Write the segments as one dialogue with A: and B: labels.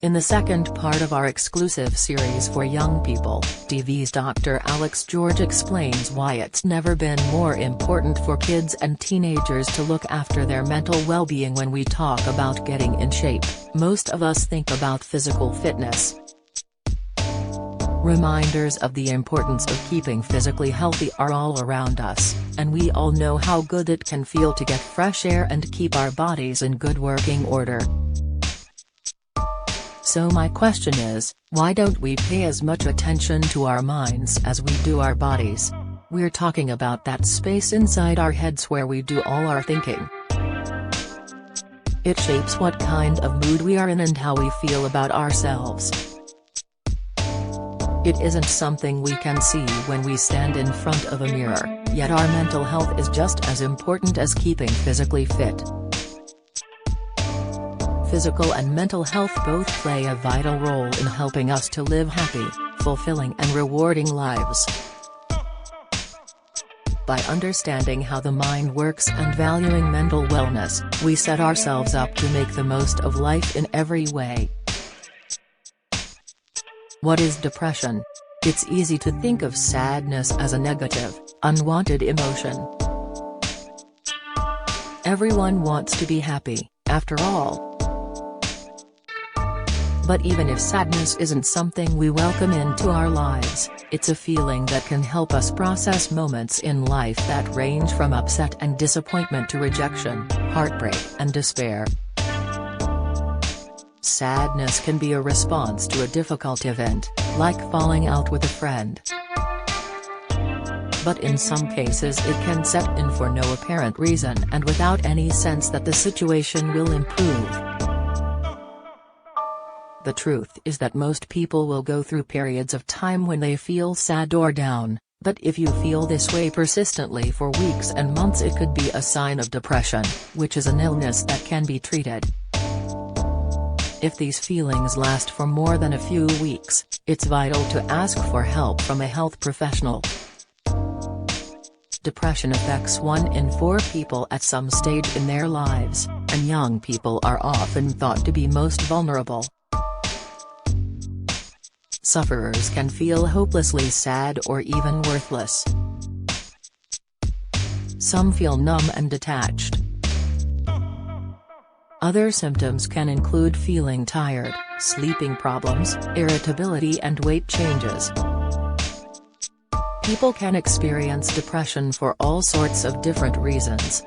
A: In the second part of our exclusive series for young people, TV's Dr. Alex George explains why it's never been more important for kids and teenagers to look after their mental well-being. When we talk about getting in shape, most of us think about physical fitness. Reminders of the importance of keeping physically healthy are all around us, and we all know how good it can feel to get fresh air and keep our bodies in good working order. So my question is, why don't we pay as much attention to our minds as we do our bodies? We're talking about that space inside our heads where we do all our thinking. It shapes what kind of mood we are in and how we feel about ourselves. It isn't something we can see when we stand in front of a mirror, yet our mental health is just as important as keeping physically fit. Physical and mental health both play a vital role in helping us to live happy, fulfilling and rewarding lives. By understanding how the mind works and valuing mental wellness, we set ourselves up to make the most of life in every way. What is depression? It's easy to think of sadness as a negative, unwanted emotion. Everyone wants to be happy, after all. But even if sadness isn't something we welcome into our lives, it's a feeling that can help us process moments in life that range from upset and disappointment to rejection, heartbreak and despair. Sadness can be a response to a difficult event, like falling out with a friend. But in some cases it can set in for no apparent reason and without any sense that the situation will improve. The truth is that most people will go through periods of time when they feel sad or down, but if you feel this way persistently for weeks and months, it could be a sign of depression, which is an illness that can be treated. If these feelings last for more than a few weeks, it's vital to ask for help from a health professional. Depression affects 1 in 4 people at some stage in their lives, and young people are often thought to be most vulnerable. Sufferers can feel hopelessly sad or even worthless. Some feel numb and detached. Other symptoms can include feeling tired, sleeping problems, irritability and weight changes. People can experience depression for all sorts of different reasons.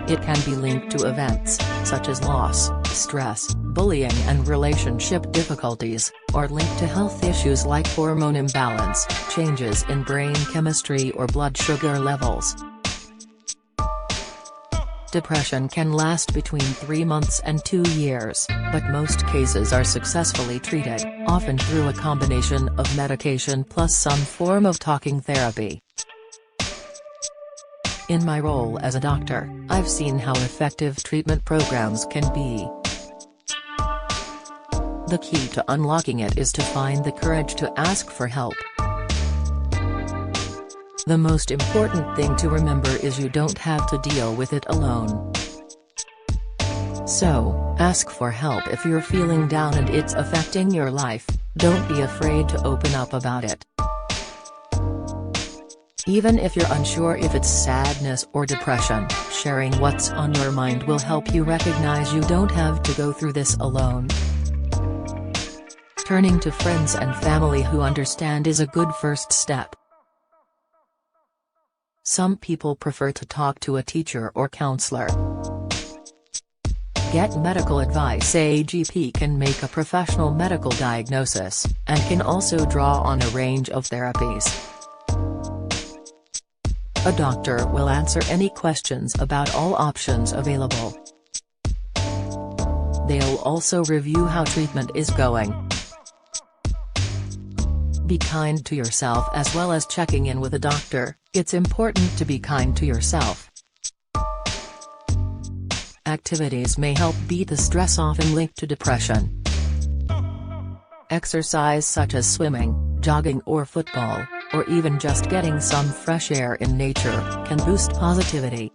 A: It can be linked to events, such as loss, stress, bullying and relationship difficulties, or linked to health issues like hormone imbalance, changes in brain chemistry or blood sugar levels. Depression can last between 3 months and 2 years, but most cases are successfully treated, often through a combination of medication plus some form of talking therapy. In my role as a doctor, I've seen how effective treatment programs can be. The key to unlocking it is to find the courage to ask for help. The most important thing to remember is you don't have to deal with it alone. So, ask for help if you're feeling down and it's affecting your life. Don't be afraid to open up about it. Even if you're unsure if it's sadness or depression, sharing what's on your mind will help you recognize you don't have to go through this alone. Turning to friends and family who understand is a good first step. Some people prefer to talk to a teacher or counselor. Get medical advice. A GP can make a professional medical diagnosis, and can also draw on a range of therapies. A doctor will answer any questions about all options available. They'll also review how treatment is going. Be kind to yourself. As well as checking in with a doctor, it's important to be kind to yourself. Activities may help beat the stress often linked to depression. Exercise such as swimming, jogging or football, or even just getting some fresh air in nature, can boost positivity.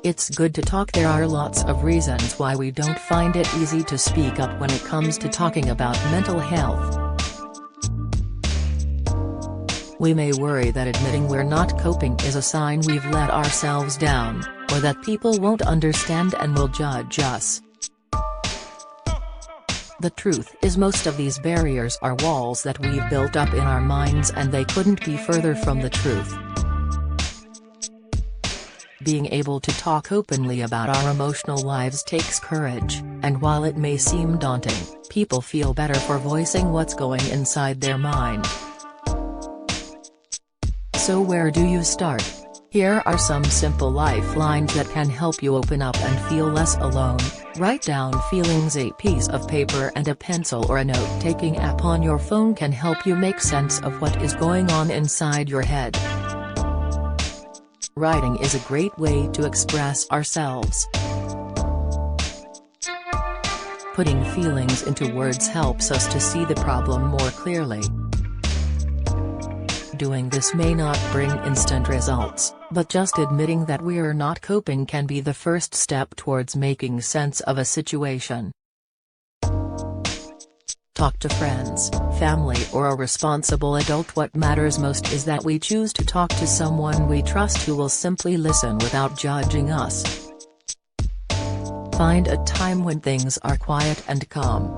A: It's good to talk. There are lots of reasons why we don't find it easy to speak up when it comes to talking about mental health. We may worry that admitting we're not coping is a sign we've let ourselves down, or that people won't understand and will judge us. The truth is, most of these barriers are walls that we've built up in our minds, and they couldn't be further from the truth. Being able to talk openly about our emotional lives takes courage, and while it may seem daunting, people feel better for voicing what's going inside their mind. So where do you start? Here are some simple lifelines that can help you open up and feel less alone. Write down feelings. A piece of paper and a pencil or a note-taking app on your phone can help you make sense of what is going on inside your head. Writing is a great way to express ourselves. Putting feelings into words helps us to see the problem more clearly. Doing this may not bring instant results, but just admitting that we're not coping can be the first step towards making sense of a situation. Talk to friends, family, or a responsible adult. What matters most is that we choose to talk to someone we trust who will simply listen without judging us. Find a time when things are quiet and calm.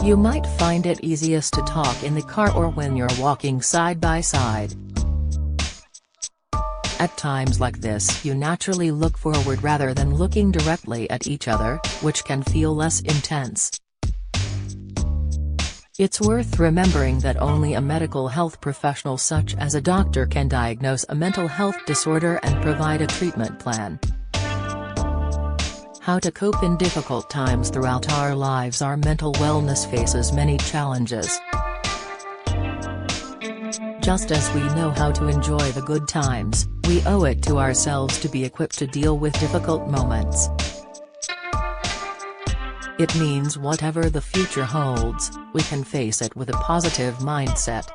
A: You might find it easiest to talk in the car or when you're walking side by side. At times like this, you naturally look forward rather than looking directly at each other, which can feel less intense. It's worth remembering that only a medical health professional such as a doctor can diagnose a mental health disorder and provide a treatment plan. How to cope in difficult times. Throughout our lives, our mental wellness faces many challenges. Just as we know how to enjoy the good times, we owe it to ourselves to be equipped to deal with difficult moments. It means whatever the future holds, we can face it with a positive mindset.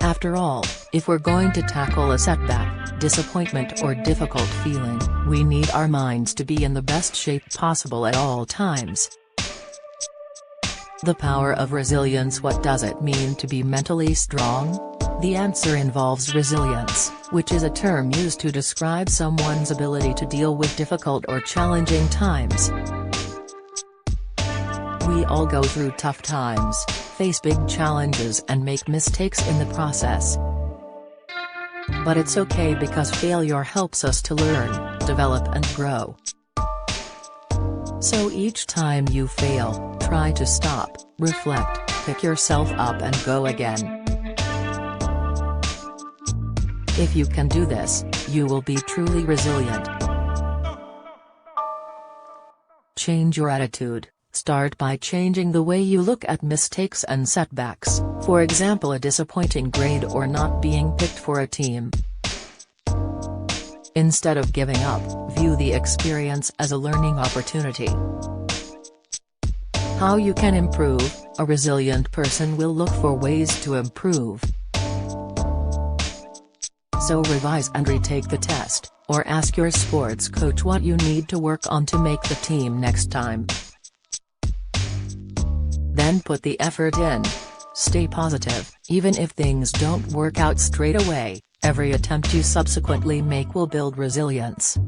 A: After all, if we're going to tackle a setback, disappointment, or difficult feeling, we need our minds to be in the best shape possible at all times. The power of resilience. What does it mean to be mentally strong? The answer involves resilience, which is a term used to describe someone's ability to deal with difficult or challenging times. We all go through tough times, face big challenges, and make mistakes in the process. But it's okay, because failure helps us to learn, develop, and grow. So each time you fail, try to stop, reflect, pick yourself up, and go again. If you can do this, you will be truly resilient. Change your attitude. Start by changing the way you look at mistakes and setbacks, for example a disappointing grade or not being picked for a team. Instead of giving up, view the experience as a learning opportunity. How you can improve. A resilient person will look for ways to improve. So revise and retake the test, or ask your sports coach what you need to work on to make the team next time. Then put the effort in. Stay positive. Even if things don't work out straight away, every attempt you subsequently make will build resilience.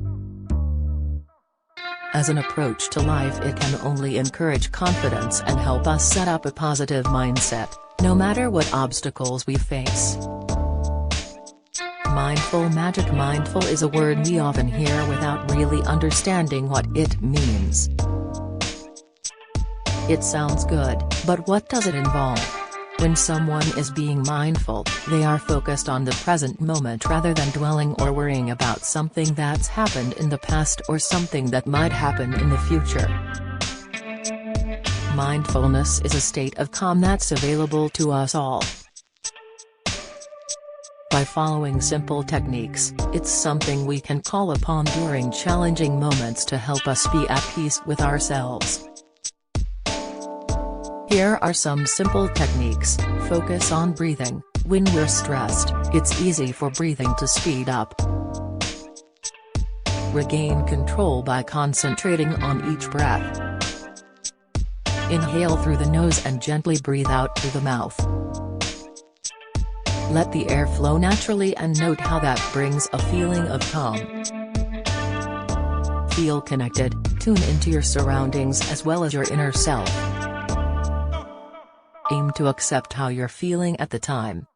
A: As an approach to life, it can only encourage confidence and help us set up a positive mindset, no matter what obstacles we face. Mindful magic. Mindful is a word we often hear without really understanding what it means. It sounds good, but what does it involve? When someone is being mindful, they are focused on the present moment rather than dwelling or worrying about something that's happened in the past or something that might happen in the future. Mindfulness is a state of calm that's available to us all. By following simple techniques, it's something we can call upon during challenging moments to help us be at peace with ourselves. Here are some simple techniques. Focus on breathing. When we're stressed, it's easy for breathing to speed up. regain control by concentrating on each breath. Inhale through the nose and gently breathe out through the mouth. Let the air flow naturally and note how that brings a feeling of calm. Feel connected, tune into your surroundings as well as your inner self. Aim to accept how you're feeling at the time.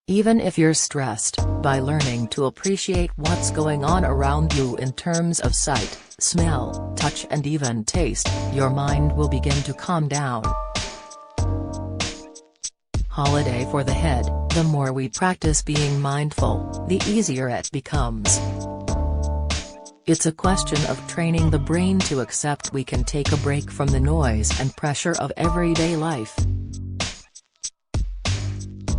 A: Even if you're stressed, by learning to appreciate what's going on around you in terms of sight, smell, touch and even taste, your mind will begin to calm down. Holiday for the head: the more we practice being mindful, the easier it becomes. It's a question of training the brain to accept we can take a break from the noise and pressure of everyday life.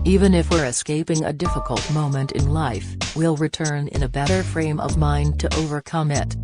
A: Even if we're escaping a difficult moment in life, we'll return in a better frame of mind to overcome it.